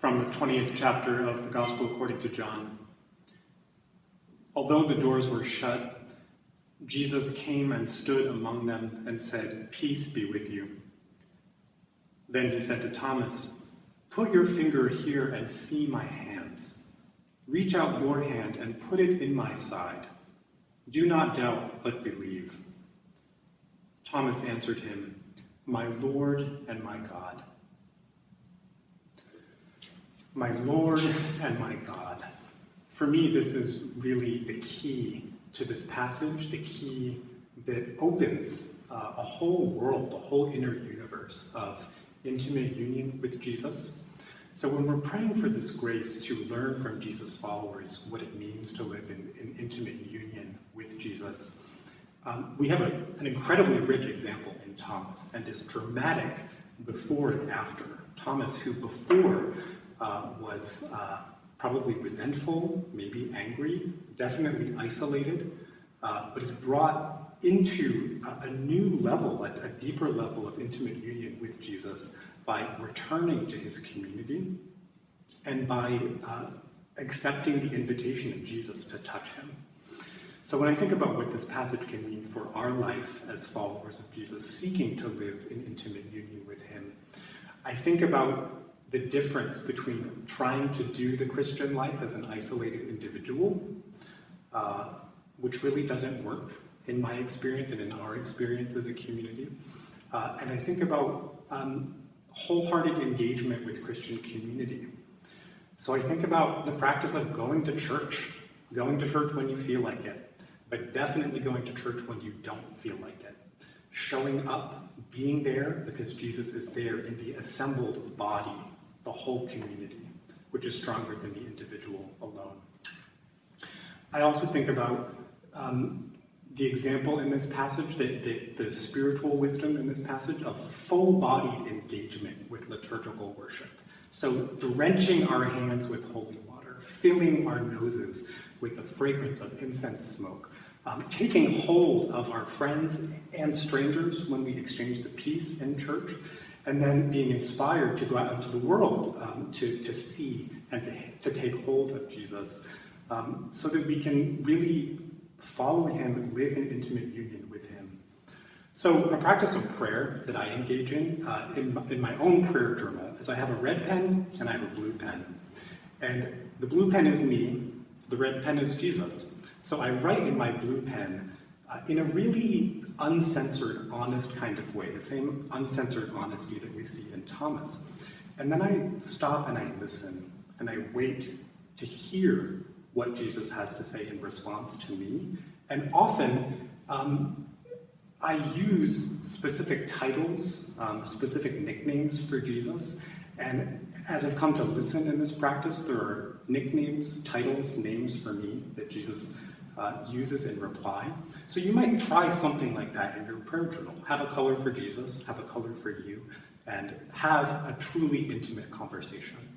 From the 20th chapter of the Gospel according to John. Although the doors were shut, Jesus came and stood among them and said, "Peace be with you." Then he said to Thomas, "Put your finger here and see my hands. Reach out your hand and put it in my side. Do not doubt, but believe." Thomas answered him, "My Lord and my God." My Lord and my God. For me, this is really the key to this passage, the key that opens a whole world, a whole inner universe of intimate union with Jesus. So when we're praying for this grace to learn from Jesus' followers what it means to live in intimate union with Jesus, we have an incredibly rich example in Thomas, and this dramatic before and after. Thomas, who before was probably resentful, maybe angry, definitely isolated, but is brought into a new level, a deeper level of intimate union with Jesus by returning to his community and by accepting the invitation of Jesus to touch him. So when I think about what this passage can mean for our life as followers of Jesus, seeking to live in intimate union with him, I think about the difference between trying to do the Christian life as an isolated individual, which really doesn't work in my experience and in our experience as a community. And I think about wholehearted engagement with Christian community. So I think about the practice of going to church when you feel like it, but definitely going to church when you don't feel like it. Showing up, being there because Jesus is there in the assembled body, the whole community, which is stronger than the individual alone. I also think about the example in this passage, the spiritual wisdom in this passage of full-bodied engagement with liturgical worship. So drenching our hands with holy water, filling our noses with the fragrance of incense smoke, taking hold of our friends and strangers when we exchange the peace in church, and then being inspired to go out into the world to see and to take hold of Jesus so that we can really follow him and live in intimate union with him. So a practice of prayer that I engage in my own prayer journal is I have a red pen and I have a blue pen. And the blue pen is me, the red pen is Jesus. So I write in my blue pen in a really uncensored, honest kind of way, the same uncensored honesty that we see in Thomas. And then I stop and I listen, and I wait to hear what Jesus has to say in response to me. And often, I use specific titles, specific nicknames for Jesus. And as I've come to listen in this practice, there are nicknames, titles, names for me that Jesus uses in reply. So you might try something like that in your prayer journal. Have a color for Jesus, have a color for you, and have a truly intimate conversation.